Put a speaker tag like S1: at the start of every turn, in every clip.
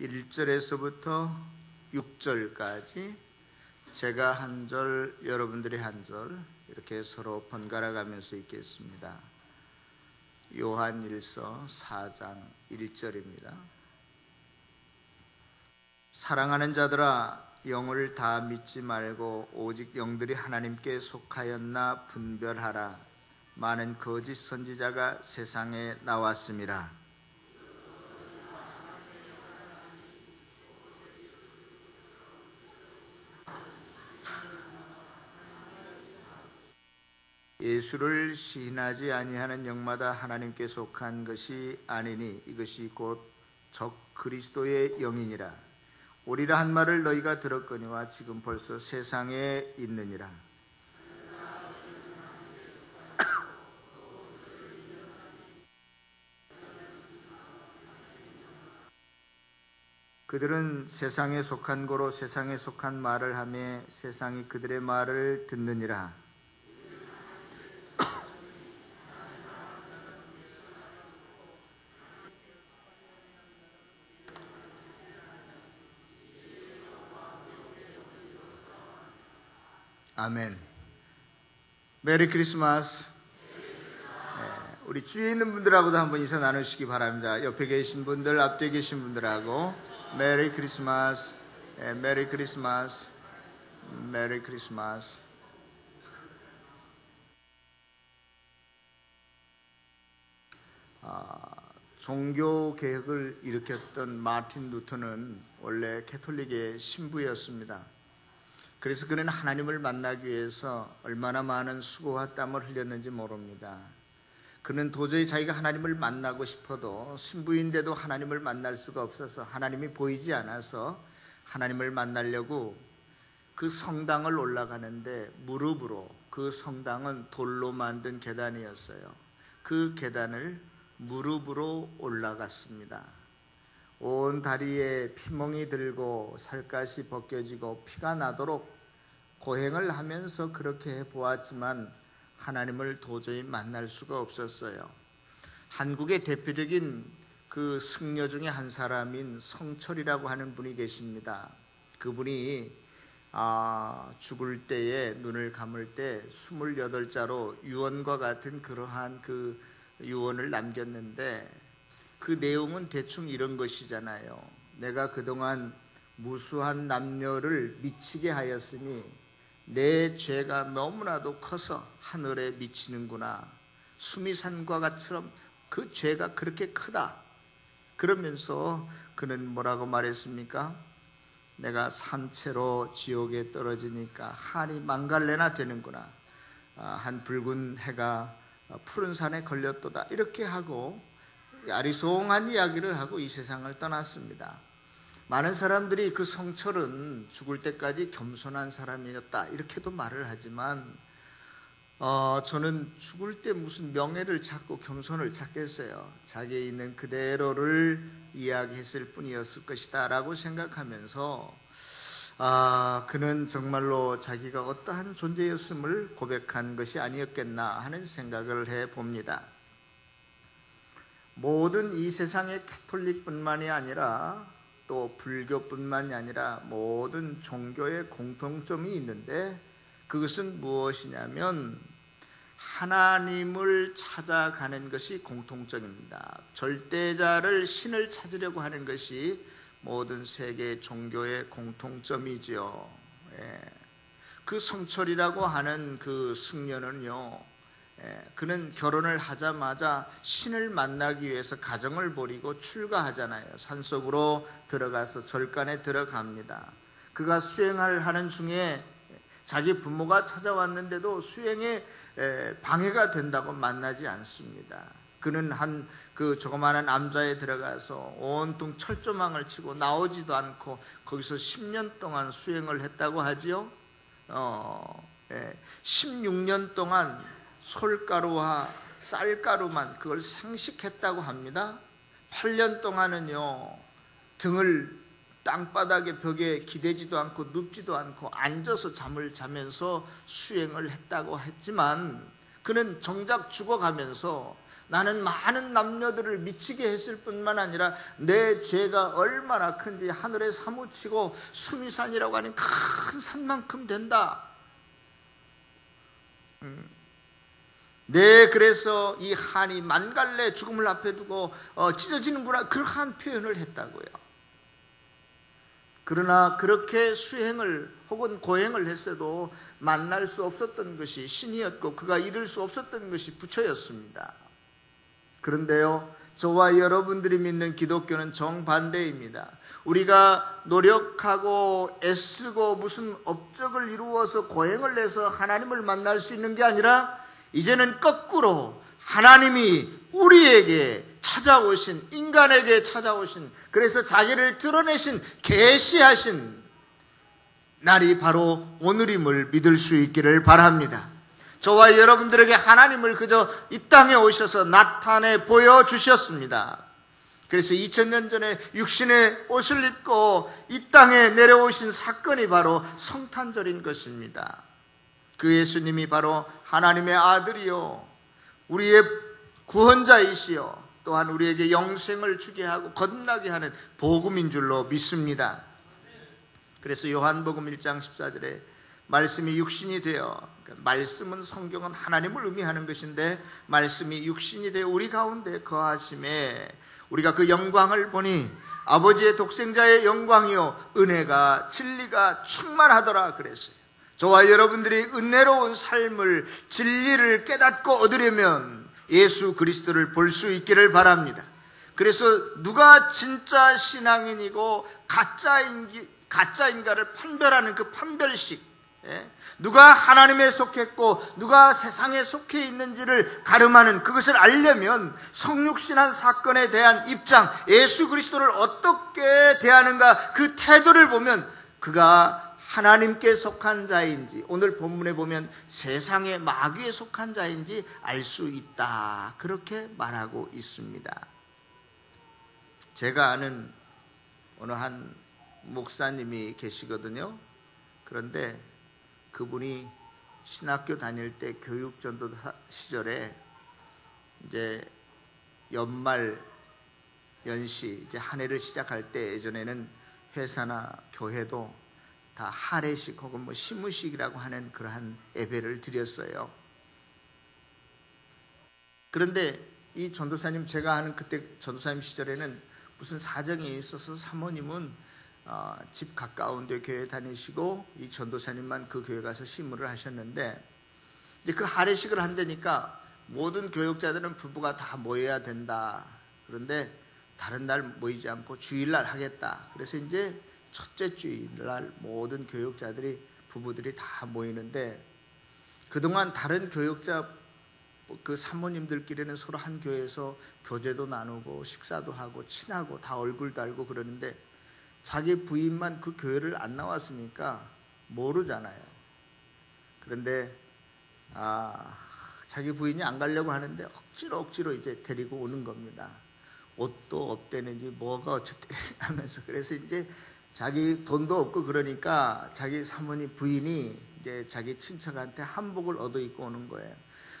S1: 1절에서부터 6절까지 제가 한 절, 여러분들이 한 절 이렇게 서로 번갈아 가면서 읽겠습니다. 요한일서 4장 1절입니다. 사랑하는 자들아, 영을 다 믿지 말고 오직 영들이 하나님께 속하였나 분별하라. 많은 거짓 선지자가 세상에 나왔음이라. 예수를 시인하지 아니하는 영마다 하나님께 속한 것이 아니니 이것이 곧 적 그리스도의 영이니라. 오리라 한 말을 너희가 들었거니와 지금 벌써 세상에 있느니라. 그들은 세상에 속한 고로 세상에 속한 말을 하며 세상이 그들의 말을 듣느니라. 아멘. 메리 크리스마스. 우리 주위에 있는 분들하고도 한번 인사 나누시기 바랍니다. 옆에 계신 분들, 앞뒤에 계신 분들하고 메리 크리스마스, 메리 크리스마스, 메리 크리스마스. 종교 개혁을 일으켰던 마틴 루터는 원래 캐톨릭의 신부였습니다. 그래서 그는 하나님을 만나기 위해서 얼마나 많은 수고와 땀을 흘렸는지 모릅니다. 그는 도저히 자기가 하나님을 만나고 싶어도 신부인데도 하나님을 만날 수가 없어서, 하나님이 보이지 않아서 하나님을 만나려고 그 성당을 올라가는데 무릎으로, 그 성당은 돌로 만든 계단이었어요. 그 계단을 무릎으로 올라갔습니다. 온 다리에 피멍이 들고 살갗이 벗겨지고 피가 나도록 고행을 하면서 그렇게 해보았지만 하나님을 도저히 만날 수가 없었어요. 한국의 대표적인 그 승려 중에 한 사람인 성철이라고 하는 분이 계십니다. 그분이 죽을 때에 눈을 감을 때 28자로 유언과 같은 그러한 그 유언을 남겼는데, 그 내용은 대충 이런 것이잖아요. 내가 그동안 무수한 남녀를 미치게 하였으니 내 죄가 너무나도 커서 하늘에 미치는구나. 수미산과 같처럼 그 죄가 그렇게 크다. 그러면서 그는 뭐라고 말했습니까? 내가 산채로 지옥에 떨어지니까 한이 망갈래나 되는구나. 한 붉은 해가 푸른 산에 걸렸도다. 이렇게 하고 아리송한 이야기를 하고 이 세상을 떠났습니다. 많은 사람들이 그 성철은 죽을 때까지 겸손한 사람이었다 이렇게도 말을 하지만 저는 죽을 때 무슨 명예를 찾고 겸손을 찾겠어요. 자기에 있는 그대로를 이야기했을 뿐이었을 것이다 라고 생각하면서 그는 정말로 자기가 어떠한 존재였음을 고백한 것이 아니었겠나 하는 생각을 해봅니다. 모든 이 세상의 캐톨릭뿐만이 아니라 또 불교뿐만이 아니라 모든 종교의 공통점이 있는데, 그것은 무엇이냐면 하나님을 찾아가는 것이 공통점입니다. 절대자를, 신을 찾으려고 하는 것이 모든 세계 종교의 공통점이지요. 그 성철이라고 하는 그 승려는요, 그는 결혼을 하자마자 신을 만나기 위해서 가정을 버리고 출가하잖아요. 산속으로 들어가서 절간에 들어갑니다. 그가 수행을 하는 중에 자기 부모가 찾아왔는데도 수행에 방해가 된다고 만나지 않습니다. 그는 그 조그마한 암자에 들어가서 온통 철조망을 치고 나오지도 않고 거기서 10년 동안 수행을 했다고 하지요. 16년 동안 솔가루와 쌀가루만 그걸 생식했다고 합니다. 8년 동안은요, 등을 땅바닥에 벽에 기대지도 않고 눕지도 않고 앉아서 잠을 자면서 수행을 했다고 했지만, 그는 정작 죽어가면서 나는 많은 남녀들을 미치게 했을 뿐만 아니라 내 죄가 얼마나 큰지 하늘에 사무치고 수미산이라고 하는 큰 산만큼 된다. 네, 그래서 이 한이 만갈래 죽음을 앞에 두고 찢어지는구나, 그러한 표현을 했다고요. 그러나 그렇게 수행을 혹은 고행을 했어도 만날 수 없었던 것이 신이었고 그가 이룰 수 없었던 것이 부처였습니다. 그런데요, 저와 여러분들이 믿는 기독교는 정반대입니다. 우리가 노력하고 애쓰고 무슨 업적을 이루어서 고행을 해서 하나님을 만날 수 있는 게 아니라 이제는 거꾸로 하나님이 우리에게 찾아오신, 인간에게 찾아오신, 그래서 자기를 드러내신, 계시하신 날이 바로 오늘임을 믿을 수 있기를 바랍니다. 저와 여러분들에게 하나님을 그저 이 땅에 오셔서 나타내 보여주셨습니다. 그래서 2000년 전에 육신의 옷을 입고 이 땅에 내려오신 사건이 바로 성탄절인 것입니다. 그 예수님이 바로 하나님의 아들이요, 우리의 구원자이시요, 또한 우리에게 영생을 주게 하고 거듭나게 하는 복음인 줄로 믿습니다. 그래서 요한복음 1장 14절에 말씀이 육신이 되어, 말씀은 성경은 하나님을 의미하는 것인데 말씀이 육신이 되어 우리 가운데 거하심에 우리가 그 영광을 보니 아버지의 독생자의 영광이요 은혜가 진리가 충만하더라 그랬어요. 저와 여러분들이 은혜로운 삶을, 진리를 깨닫고 얻으려면 예수 그리스도를 볼 수 있기를 바랍니다. 그래서 누가 진짜 신앙인이고 가짜인가를 판별하는 그 판별식, 누가 하나님에 속했고 누가 세상에 속해 있는지를 가름하는 그것을 알려면 성육신한 사건에 대한 입장, 예수 그리스도를 어떻게 대하는가, 그 태도를 보면 그가 하나님께 속한 자인지, 오늘 본문에 보면 세상의 마귀에 속한 자인지 알 수 있다, 그렇게 말하고 있습니다. 제가 아는 어느 한 목사님이 계시거든요. 그런데 그분이 신학교 다닐 때 교육전도사 시절에 이제 연말 연시, 이제 한 해를 시작할 때 예전에는 회사나 교회도 다 할애식 혹은 뭐 시무식이라고 하는 그러한 예배를 드렸어요. 그런데 이 전도사님, 제가 하는 그때 전도사님 시절에는 무슨 사정이 있어서 사모님은 집 가까운 데 교회 다니시고 이 전도사님만 그 교회 가서 시무를 하셨는데, 이제 그 할애식을 한다니까 모든 교역자들은 부부가 다 모여야 된다. 그런데 다른 날 모이지 않고 주일날 하겠다. 그래서 이제 첫째 주일날 모든 교역자들이, 부부들이 다 모이는데, 그동안 다른 교역자 그 사모님들끼리는 서로 한 교회에서 교제도 나누고 식사도 하고 친하고 다 얼굴 달고 그러는데 자기 부인만 그 교회를 안 나왔으니까 모르잖아요. 그런데 자기 부인이 안 가려고 하는데 억지로 이제 데리고 오는 겁니다. 옷도 없대는지 뭐가 어쨌대 하면서. 그래서 이제 자기 돈도 없고 그러니까 자기 사모님 부인이 이제 자기 친척한테 한복을 얻어 입고 오는 거예요.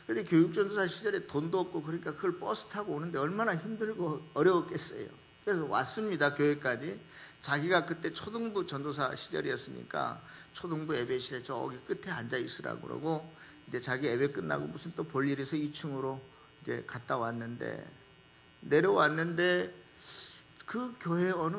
S1: 근데 교육전도사 시절에 돈도 없고 그러니까 그걸 버스 타고 오는데 얼마나 힘들고 어려웠겠어요. 그래서 왔습니다, 교회까지. 자기가 그때 초등부 전도사 시절이었으니까 초등부 예배실에 저기 끝에 앉아 있으라고 그러고, 이제 자기 예배 끝나고 무슨 또 볼 일이 있어서 2층으로 이제 갔다 왔는데, 내려왔는데 그 교회 어느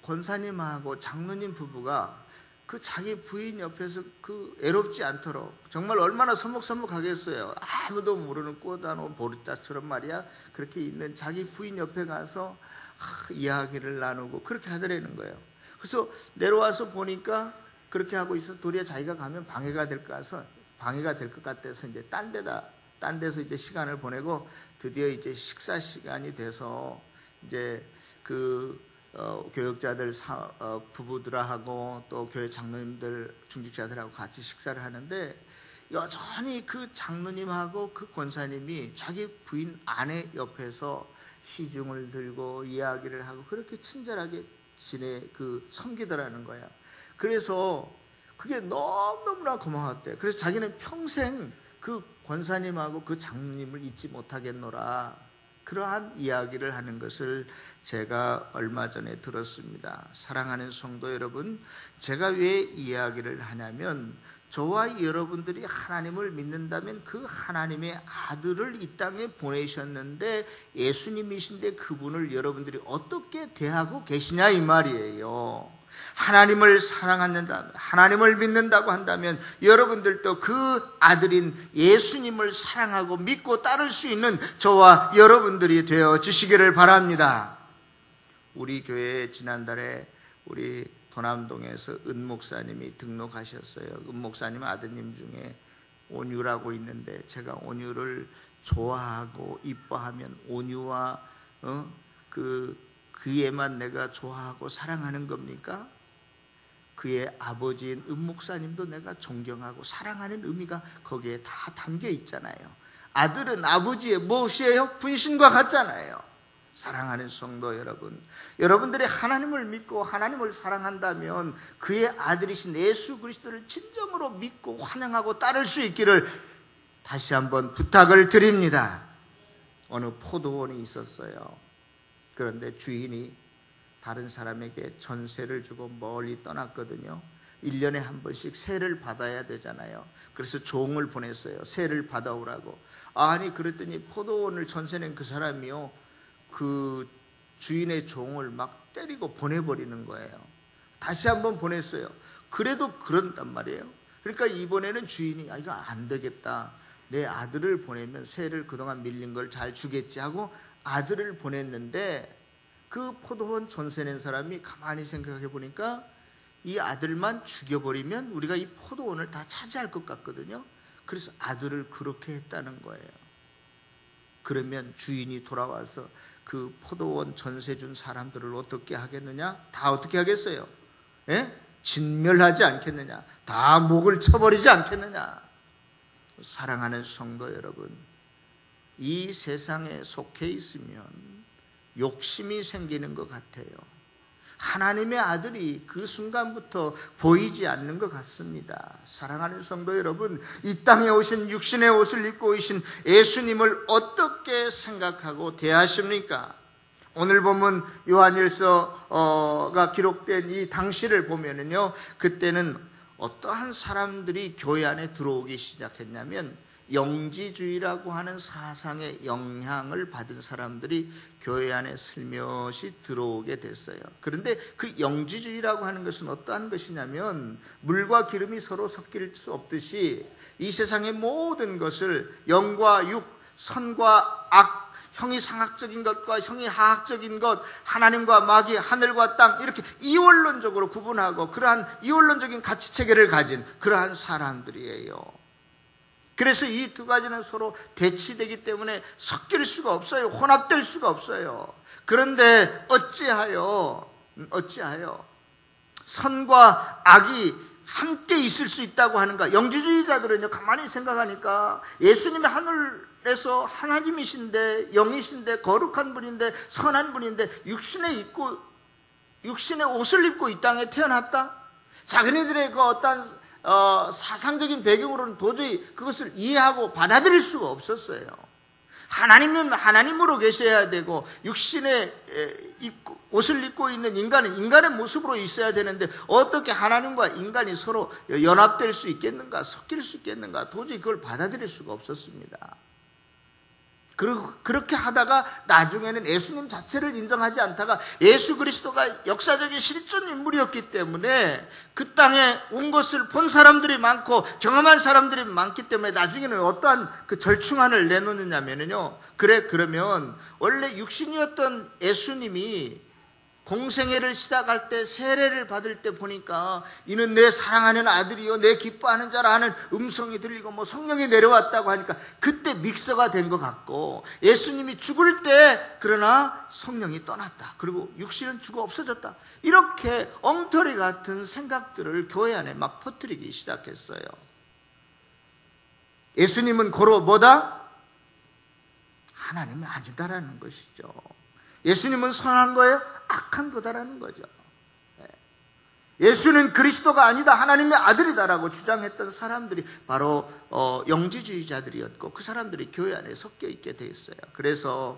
S1: 권사님하고 장로님 부부가 그 자기 부인 옆에서 그 애롭지 않도록 정말 얼마나 서먹서먹하겠어요. 아무도 모르는 꼬다노 보르자처럼 말이야, 그렇게 있는 자기 부인 옆에 가서 이야기를 나누고 그렇게 하더라는 거예요. 그래서 내려와서 보니까 그렇게 하고 있어서 도리어 자기가 가면 방해가 될 것 같아서 이제 딴 데서 이제 시간을 보내고, 드디어 이제 식사 시간이 돼서 이제 그 교역자들 부부들하고 또 교회 장로님들 중직자들하고 같이 식사를 하는데, 여전히 그 장로님하고 그 권사님이 자기 부인 아내 옆에서 시중을 들고 이야기를 하고 그렇게 친절하게 섬기더라는 거야. 그래서 그게 너무너무나 고마웠대요. 그래서 자기는 평생 그 권사님하고 그 장로님을 잊지 못하겠노라. 그러한 이야기를 하는 것을 제가 얼마 전에 들었습니다. 사랑하는 성도 여러분, 제가 왜 이야기를 하냐면 저와 여러분들이 하나님을 믿는다면 그 하나님의 아들을 이 땅에 보내셨는데 예수님이신데 그분을 여러분들이 어떻게 대하고 계시냐 이 말이에요. 하나님을 사랑한다, 하나님을 믿는다고 한다면 여러분들도 그 아들인 예수님을 사랑하고 믿고 따를 수 있는 저와 여러분들이 되어 주시기를 바랍니다. 우리 교회에 지난달에 우리 도남동에서 은 목사님이 등록하셨어요. 은 목사님 아드님 중에 온유라고 있는데, 제가 온유를 좋아하고 이뻐하면 온유와 그애만 내가 좋아하고 사랑하는 겁니까? 그의 아버지인 은 목사님도 내가 존경하고 사랑하는 의미가 거기에 다 담겨 있잖아요. 아들은 아버지의 무엇이에요? 분신과 같잖아요. 사랑하는 성도 여러분, 여러분들이 하나님을 믿고 하나님을 사랑한다면 그의 아들이신 예수 그리스도를 진정으로 믿고 환영하고 따를 수 있기를 다시 한번 부탁을 드립니다. 어느 포도원이 있었어요. 그런데 주인이 다른 사람에게 전세를 주고 멀리 떠났거든요. 1년에 한 번씩 세를 받아야 되잖아요. 그래서 종을 보냈어요. 세를 받아오라고. 아니 그랬더니 포도원을 전세낸 그 사람이요, 그 주인의 종을 막 때리고 보내버리는 거예요. 다시 한번 보냈어요. 그래도 그런단 말이에요. 그러니까 이번에는 주인이 이거 안 되겠다, 내 아들을 보내면 세를 그동안 밀린 걸 잘 주겠지 하고 아들을 보냈는데, 그 포도원 전세낸 사람이 가만히 생각해 보니까 이 아들만 죽여버리면 우리가 이 포도원을 다 차지할 것 같거든요. 그래서 아들을 그렇게 했다는 거예요. 그러면 주인이 돌아와서 그 포도원 전세 준 사람들을 어떻게 하겠느냐? 다 어떻게 하겠어요? 진멸하지 않겠느냐? 다 목을 쳐버리지 않겠느냐? 사랑하는 성도 여러분, 이 세상에 속해 있으면 욕심이 생기는 것 같아요. 하나님의 아들이 그 순간부터 보이지 않는 것 같습니다. 사랑하는 성도 여러분, 이 땅에 오신 육신의 옷을 입고 오신 예수님을 어떻게 생각하고 대하십니까? 오늘 보면 요한일서가 기록된 이 당시를 보면은요, 그때는 어떠한 사람들이 교회 안에 들어오기 시작했냐면 영지주의라고 하는 사상의 영향을 받은 사람들이 교회 안에 슬며시 들어오게 됐어요. 그런데 그 영지주의라고 하는 것은 어떠한 것이냐면 물과 기름이 서로 섞일 수 없듯이 이 세상의 모든 것을 영과 육, 선과 악, 형이 상학적인 것과 형이 하학적인 것, 하나님과 마귀, 하늘과 땅, 이렇게 이원론적으로 구분하고 그러한 이원론적인 가치체계를 가진 그러한 사람들이에요. 그래서 이 두 가지는 서로 대치되기 때문에 섞일 수가 없어요. 혼합될 수가 없어요. 그런데 어찌하여 선과 악이 함께 있을 수 있다고 하는가? 영지주의자들은요, 가만히 생각하니까 예수님이 하늘에서 하나님이신데, 영이신데, 거룩한 분인데, 선한 분인데 육신의 옷을 입고 이 땅에 태어났다? 자기네들의 그 어떤 사상적인 배경으로는 도저히 그것을 이해하고 받아들일 수가 없었어요. 하나님은 하나님으로 계셔야 되고 육신의 옷을 입고 있는 인간은 인간의 모습으로 있어야 되는데 어떻게 하나님과 인간이 서로 연합될 수 있겠는가, 섞일 수 있겠는가, 도저히 그걸 받아들일 수가 없었습니다. 그렇게 하다가 나중에는 예수님 자체를 인정하지 않다가 예수 그리스도가 역사적인 실존 인물이었기 때문에 그 땅에 온 것을 본 사람들이 많고 경험한 사람들이 많기 때문에 나중에는 어떠한 그 절충안을 내놓느냐면요, 그러면 원래 육신이었던 예수님이 공생애를 시작할 때 세례를 받을 때 보니까 이는 내 사랑하는 아들이요 내 기뻐하는 자라 하는 음성이 들리고 뭐 성령이 내려왔다고 하니까 그때 믹서가 된 것 같고, 예수님이 죽을 때 그러나 성령이 떠났다, 그리고 육신은 죽어 없어졌다, 이렇게 엉터리 같은 생각들을 교회 안에 막 퍼뜨리기 시작했어요. 예수님은 고로 뭐다? 하나님이 아니다라는 것이죠. 예수님은 선한 거예요? 악한 거다라는 거죠. 예수는 그리스도가 아니다, 하나님의 아들이다라고 주장했던 사람들이 바로 영지주의자들이었고 그 사람들이 교회 안에 섞여 있게 되었어요. 그래서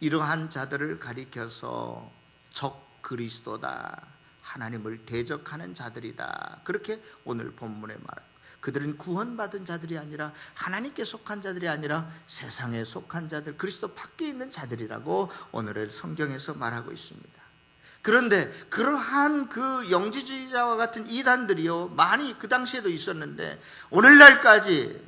S1: 이러한 자들을 가리켜서 적 그리스도다, 하나님을 대적하는 자들이다, 그렇게 오늘 본문에 말합니다. 그들은 구원받은 자들이 아니라 하나님께 속한 자들이 아니라 세상에 속한 자들, 그리스도 밖에 있는 자들이라고 오늘의 성경에서 말하고 있습니다. 그런데 그러한 그 영지주의자와 같은 이단들이요, 많이 그 당시에도 있었는데 오늘날까지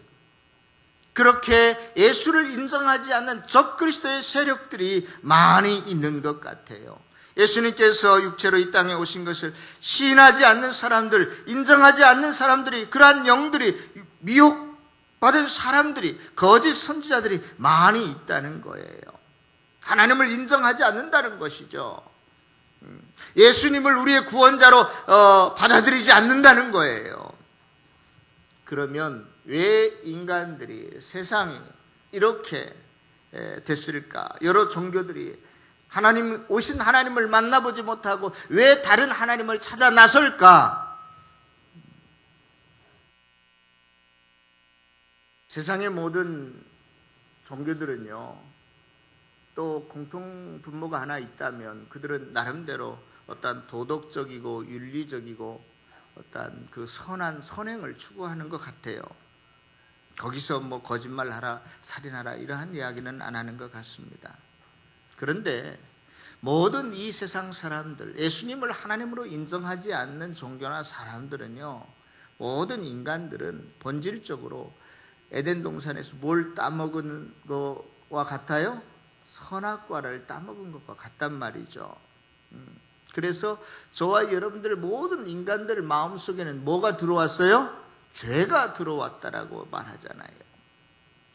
S1: 그렇게 예수를 인정하지 않는 적그리스도의 세력들이 많이 있는 것 같아요. 예수님께서 육체로 이 땅에 오신 것을 시인하지 않는 사람들, 인정하지 않는 사람들이, 그러한 영들이, 미혹받은 사람들이, 거짓 선지자들이 많이 있다는 거예요. 하나님을 인정하지 않는다는 것이죠. 예수님을 우리의 구원자로 받아들이지 않는다는 거예요. 그러면 왜 인간들이, 세상이 이렇게 됐을까? 여러 종교들이 오신 하나님을 만나보지 못하고 왜 다른 하나님을 찾아 나설까? 세상의 모든 종교들은요, 또 공통 분모가 하나 있다면 그들은 나름대로 어떤 도덕적이고 윤리적이고 어떤 그 선한 선행을 추구하는 것 같아요. 거기서 뭐 거짓말하라, 살인하라 이러한 이야기는 안 하는 것 같습니다. 그런데 모든 이 세상 사람들, 예수님을 하나님으로 인정하지 않는 종교나 사람들은요, 모든 인간들은 본질적으로 에덴 동산에서 뭘 따먹은 것과 같아요? 선악과를 따먹은 것과 같단 말이죠. 그래서 저와 여러분들 모든 인간들 마음속에는 뭐가 들어왔어요? 죄가 들어왔다라고 말하잖아요.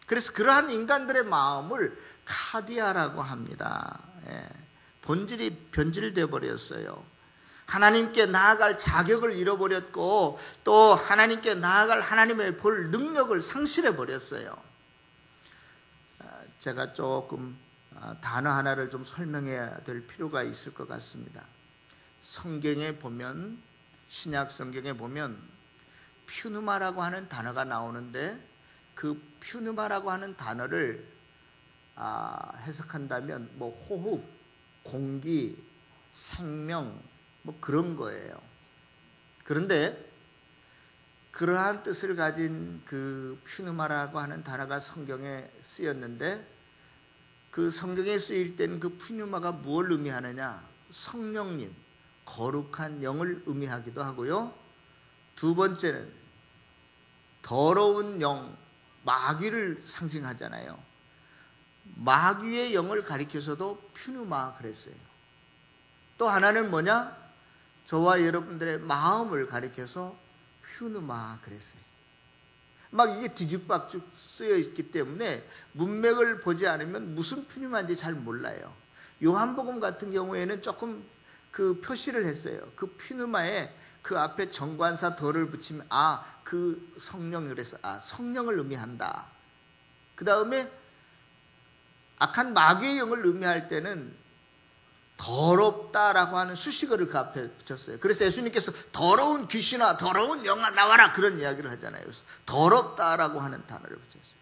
S1: 그래서 그러한 인간들의 마음을 카디아라고 합니다. 본질이 변질되어 버렸어요. 하나님께 나아갈 자격을 잃어버렸고 또 하나님께 나아갈 하나님의 볼 능력을 상실해 버렸어요. 제가 조금 단어 하나를 좀 설명해야 될 필요가 있을 것 같습니다. 성경에 보면, 신약 성경에 보면 퓨누마라고 하는 단어가 나오는데 그 퓨누마라고 하는 단어를 해석한다면 뭐 호흡, 공기, 생명 뭐 그런 거예요. 그런데 그러한 뜻을 가진 그 퓨누마라고 하는 단어가 성경에 쓰였는데 그 성경에 쓰일 때는 그 퓨누마가 무엇을 의미하느냐? 성령님, 거룩한 영을 의미하기도 하고요. 두 번째는 더러운 영, 마귀를 상징하잖아요. 마귀의 영을 가리켜서도 퓨누마 그랬어요. 또 하나는 뭐냐? 저와 여러분들의 마음을 가리켜서 퓨누마 그랬어요. 막 이게 뒤죽박죽 쓰여 있기 때문에 문맥을 보지 않으면 무슨 퓨누마인지 잘 몰라요. 요한복음 같은 경우에는 조금 그 표시를 했어요. 그 퓨누마에 그 앞에 정관사 덜을 붙이면 그 성령을 해서 성령을 의미한다. 그 다음에 악한 마귀의 영을 의미할 때는 더럽다라고 하는 수식어를 그 앞에 붙였어요. 그래서 예수님께서 더러운 귀신아, 더러운 영아 나와라 그런 이야기를 하잖아요. 그래서 더럽다라고 하는 단어를 붙였어요.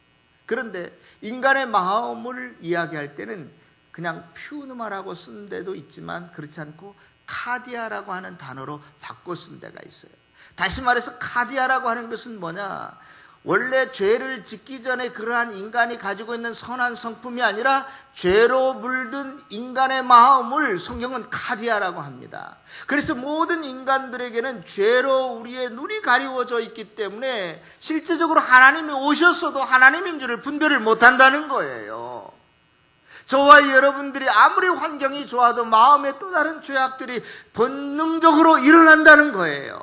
S1: 그런데 인간의 마음을 이야기할 때는 그냥 퓨누마라고 쓴 데도 있지만 그렇지 않고 카디아라고 하는 단어로 바꿔 쓴 데가 있어요. 다시 말해서 카디아라고 하는 것은 뭐냐? 원래 죄를 짓기 전에 그러한 인간이 가지고 있는 선한 성품이 아니라 죄로 물든 인간의 마음을 성경은 카디아라고 합니다. 그래서 모든 인간들에게는 죄로 우리의 눈이 가리워져 있기 때문에 실제적으로 하나님이 오셨어도 하나님인 줄을 분별을 못한다는 거예요. 저와 여러분들이 아무리 환경이 좋아도 마음에 또 다른 죄악들이 본능적으로 일어난다는 거예요.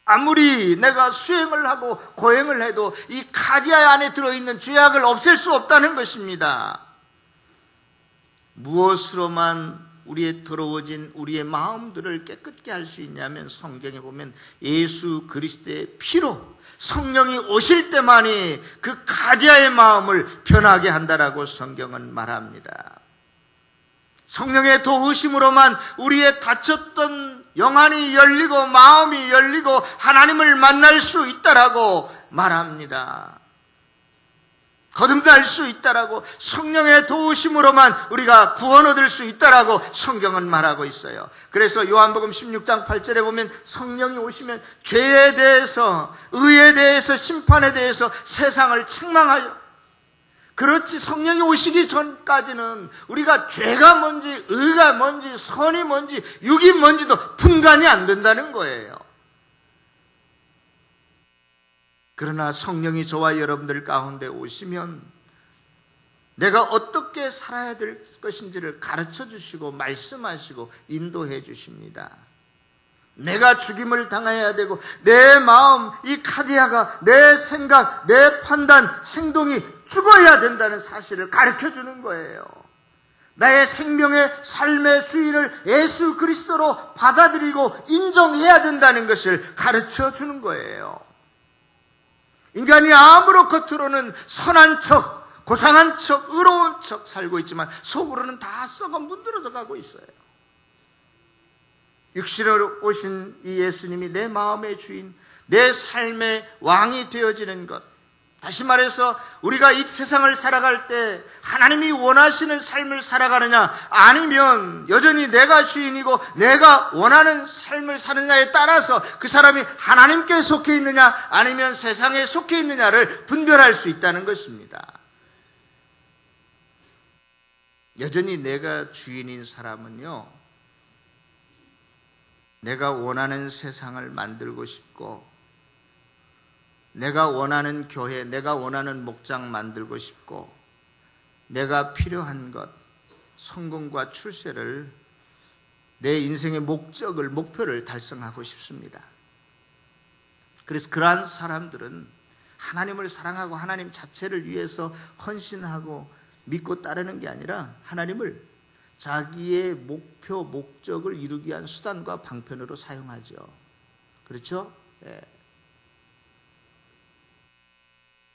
S1: 아무리 내가 수행을 하고 고행을 해도 이 카디아 안에 들어있는 죄악을 없앨 수 없다는 것입니다. 무엇으로만 우리의 더러워진 우리의 마음들을 깨끗게 할 수 있냐면 성경에 보면 예수 그리스도의 피로 성령이 오실 때만이 그 카디아의 마음을 변하게 한다라고 성경은 말합니다. 성령의 도우심으로만 우리의 닫혔던 영안이 열리고 마음이 열리고 하나님을 만날 수 있다라고 말합니다. 거듭날 수 있다라고, 성령의 도우심으로만 우리가 구원 얻을 수 있다라고 성경은 말하고 있어요. 그래서 요한복음 16장 8절에 보면 성령이 오시면 죄에 대해서, 의에 대해서, 심판에 대해서 세상을 책망하여, 그렇지, 성령이 오시기 전까지는 우리가 죄가 뭔지, 의가 뭔지, 선이 뭔지, 육이 뭔지도 분간이 안 된다는 거예요. 그러나 성령이 저와 여러분들 가운데 오시면 내가 어떻게 살아야 될 것인지를 가르쳐 주시고 말씀하시고 인도해 주십니다. 내가 죽임을 당해야 되고 내 마음, 이 카디아가, 내 생각, 내 판단, 행동이 죽어야 된다는 사실을 가르쳐 주는 거예요. 나의 생명의 삶의 주인을 예수 그리스도로 받아들이고 인정해야 된다는 것을 가르쳐 주는 거예요. 인간이 아무로 겉으로는 선한 척, 고상한 척, 의로운 척 살고 있지만 속으로는 다 썩어 문드러져 가고 있어요. 육신으로 오신 이 예수님이 내 마음의 주인, 내 삶의 왕이 되어지는 것, 다시 말해서 우리가 이 세상을 살아갈 때 하나님이 원하시는 삶을 살아가느냐, 아니면 여전히 내가 주인이고 내가 원하는 삶을 사느냐에 따라서 그 사람이 하나님께 속해 있느냐 아니면 세상에 속해 있느냐를 분별할 수 있다는 것입니다. 여전히 내가 주인인 사람은요, 내가 원하는 세상을 만들고 싶고, 내가 원하는 교회, 내가 원하는 목장 만들고 싶고, 내가 필요한 것, 성공과 출세를, 내 인생의 목적을, 목표를 달성하고 싶습니다. 그래서 그러한 사람들은 하나님을 사랑하고 하나님 자체를 위해서 헌신하고 믿고 따르는 게 아니라 하나님을 자기의 목표, 목적을 이루기 위한 수단과 방편으로 사용하죠. 그렇죠? 예.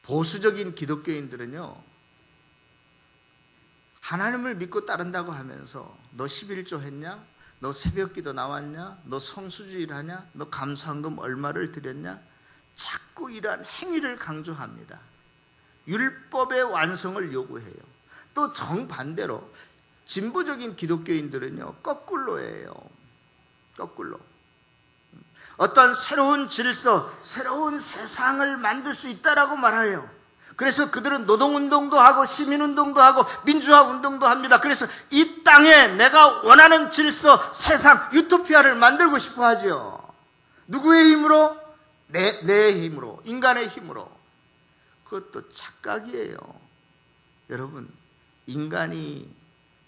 S1: 보수적인 기독교인들은요, 하나님을 믿고 따른다고 하면서 너 11조 했냐? 너 새벽기도 나왔냐? 너 성수주의를 하냐? 너 감사헌금 얼마를 드렸냐? 자꾸 이러한 행위를 강조합니다. 율법의 완성을 요구해요. 또 정반대로 진보적인 기독교인들은요, 거꾸로예요. 거꾸로. 어떤 새로운 질서, 새로운 세상을 만들 수 있다라고 말해요. 그래서 그들은 노동운동도 하고 시민운동도 하고 민주화운동도 합니다. 그래서 이 땅에 내가 원하는 질서, 세상, 유토피아를 만들고 싶어 하죠. 누구의 힘으로? 내 힘으로, 인간의 힘으로. 그것도 착각이에요. 여러분, 인간이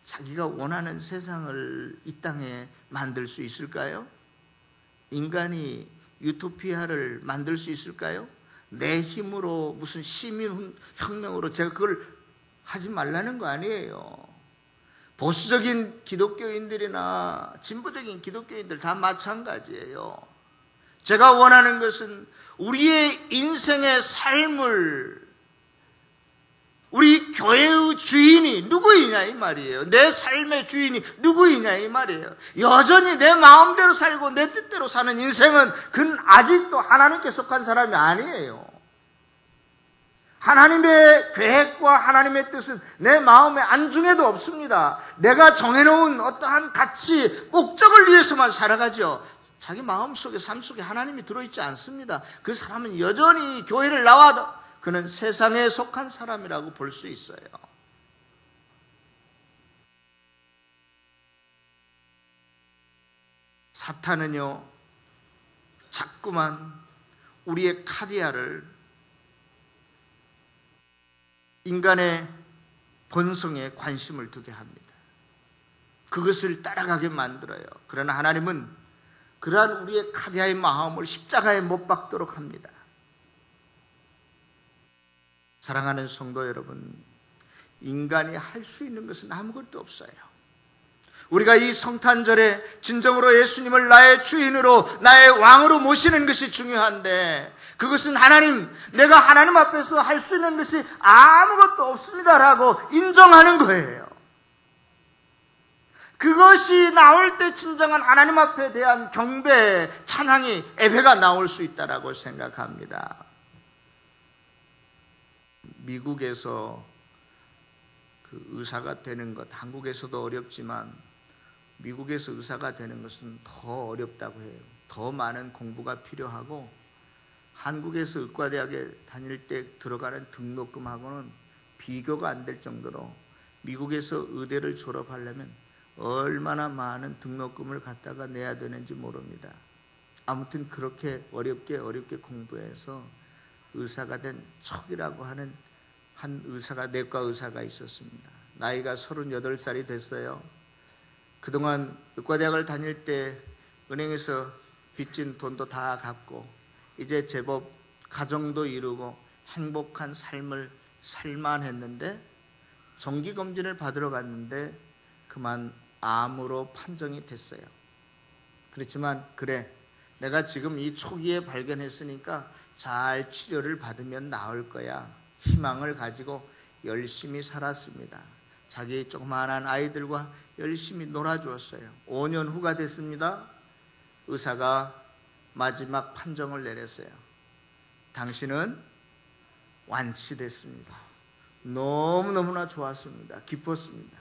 S1: 자기가 원하는 세상을 이 땅에 만들 수 있을까요? 인간이 유토피아를 만들 수 있을까요? 내 힘으로 무슨 시민혁명으로 제가 그걸 하지 말라는 거 아니에요. 보수적인 기독교인들이나 진보적인 기독교인들 다 마찬가지예요. 제가 원하는 것은 우리의 인생의 삶을, 우리 교회의 주인이 누구이냐 이 말이에요. 내 삶의 주인이 누구이냐 이 말이에요. 여전히 내 마음대로 살고 내 뜻대로 사는 인생은 그는 아직도 하나님께 속한 사람이 아니에요. 하나님의 계획과 하나님의 뜻은 내 마음에 안중에도 없습니다. 내가 정해놓은 어떠한 가치, 목적을 위해서만 살아가죠. 자기 마음속에, 삶 속에 하나님이 들어있지 않습니다. 그 사람은 여전히 교회를 나와도 그는 세상에 속한 사람이라고 볼 수 있어요. 사탄은요, 자꾸만 우리의 카디아를 인간의 본성에 관심을 두게 합니다. 그것을 따라가게 만들어요. 그러나 하나님은 그러한 우리의 카디아의 마음을 십자가에 못 박도록 합니다. 사랑하는 성도 여러분, 인간이 할 수 있는 것은 아무것도 없어요. 우리가 이 성탄절에 진정으로 예수님을 나의 주인으로, 나의 왕으로 모시는 것이 중요한데, 그것은 하나님, 내가 하나님 앞에서 할 수 있는 것이 아무것도 없습니다라고 인정하는 거예요. 그것이 나올 때 진정한 하나님 앞에 대한 경배, 찬양이, 예배가 나올 수 있다라고 생각합니다. 미국에서 그 의사가 되는 것, 한국에서도 어렵지만 미국에서 의사가 되는 것은 더 어렵다고 해요. 더 많은 공부가 필요하고 한국에서 의과대학에 다닐 때 들어가는 등록금하고는 비교가 안 될 정도로 미국에서 의대를 졸업하려면 얼마나 많은 등록금을 갖다가 내야 되는지 모릅니다. 아무튼 그렇게 어렵게 공부해서 의사가 된 척이라고 하는 한 의사가, 내과 의사가 있었습니다. 나이가 38살이 됐어요. 그동안 의과대학을 다닐 때 은행에서 빚진 돈도 다 갚고 이제 제법 가정도 이루고 행복한 삶을 살만했는데 정기검진을 받으러 갔는데 그만 암으로 판정이 됐어요. 그렇지만 그래, 내가 지금 이 초기에 발견했으니까 잘 치료를 받으면 나을 거야, 희망을 가지고 열심히 살았습니다. 자기 조그마한 아이들과 열심히 놀아주었어요. 5년 후가 됐습니다. 의사가 마지막 판정을 내렸어요. 당신은 완치됐습니다. 너무너무나 좋았습니다. 기뻤습니다.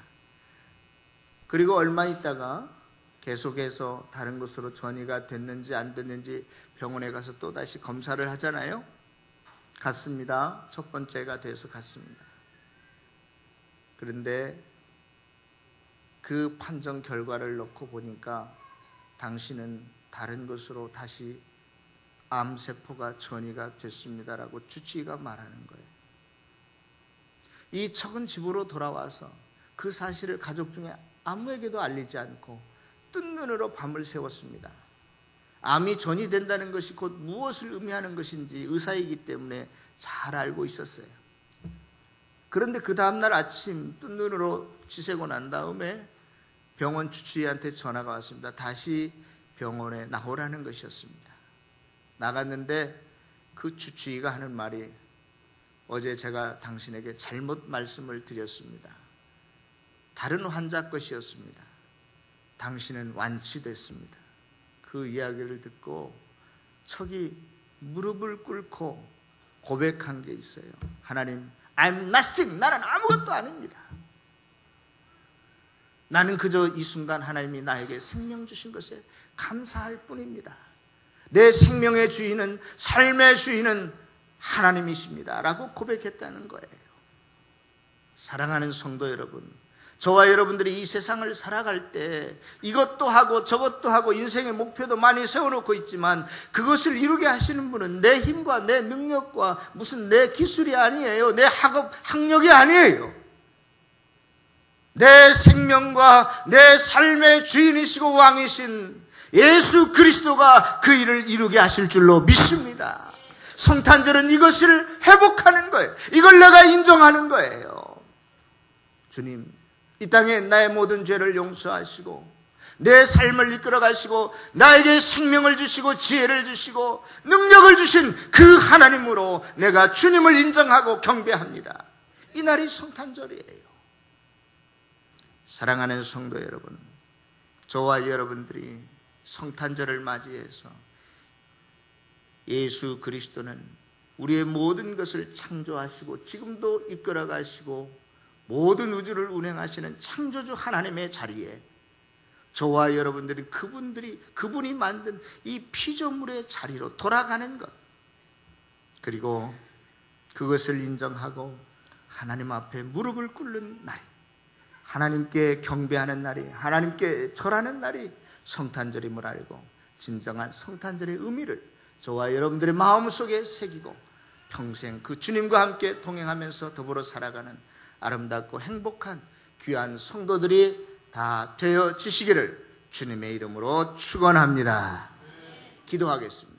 S1: 그리고 얼마 있다가 계속해서 다른 곳으로 전이가 됐는지 안 됐는지 병원에 가서 또다시 검사를 하잖아요. 갔습니다. 첫 번째가 돼서 갔습니다. 그런데 그 판정 결과를 놓고 보니까 당신은 다른 곳으로 다시 암세포가 전이가 됐습니다라고 주치의가 말하는 거예요. 이 척은 집으로 돌아와서 그 사실을 가족 중에 아무에게도 알리지 않고 뜬 눈으로 밤을 새웠습니다. 암이 전이 된다는 것이 곧 무엇을 의미하는 것인지 의사이기 때문에 잘 알고 있었어요. 그런데 그 다음날 아침 뜬 눈으로 지새고 난 다음에 병원 주치의한테 전화가 왔습니다. 다시 병원에 나오라는 것이었습니다. 나갔는데 그 주치의가 하는 말이, 어제 제가 당신에게 잘못 말씀을 드렸습니다. 다른 환자 것이었습니다. 당신은 완치됐습니다. 그 이야기를 듣고 척이 무릎을 꿇고 고백한 게 있어요. 하나님, I'm nothing. 나는 아무것도 아닙니다. 나는 그저 이 순간 하나님이 나에게 생명 주신 것에 감사할 뿐입니다. 내 생명의 주인은, 삶의 주인은 하나님이십니다 라고 고백했다는 거예요. 사랑하는 성도 여러분, 저와 여러분들이 이 세상을 살아갈 때 이것도 하고 저것도 하고 인생의 목표도 많이 세워놓고 있지만 그것을 이루게 하시는 분은 내 힘과 내 능력과 무슨 내 기술이 아니에요. 내 학력이 아니에요. 내 생명과 내 삶의 주인이시고 왕이신 예수 그리스도가 그 일을 이루게 하실 줄로 믿습니다. 성탄절은 이것을 회복하는 거예요. 이걸 내가 인정하는 거예요. 주님, 이 땅에 나의 모든 죄를 용서하시고 내 삶을 이끌어 가시고 나에게 생명을 주시고 지혜를 주시고 능력을 주신 그 하나님으로 내가 주님을 인정하고 경배합니다. 이 날이 성탄절이에요. 사랑하는 성도 여러분, 저와 여러분들이 성탄절을 맞이해서 예수 그리스도는 우리의 모든 것을 창조하시고 지금도 이끌어 가시고 모든 우주를 운행하시는 창조주 하나님의 자리에 저와 여러분들이 그분이 만든 이 피조물의 자리로 돌아가는 것, 그리고 그것을 인정하고 하나님 앞에 무릎을 꿇는 날이, 하나님께 경배하는 날이, 하나님께 절하는 날이 성탄절임을 알고 진정한 성탄절의 의미를 저와 여러분들의 마음속에 새기고 평생 그 주님과 함께 동행하면서 더불어 살아가는 아름답고 행복한 귀한 성도들이 다 되어지시기를 주님의 이름으로 축원합니다. 기도하겠습니다.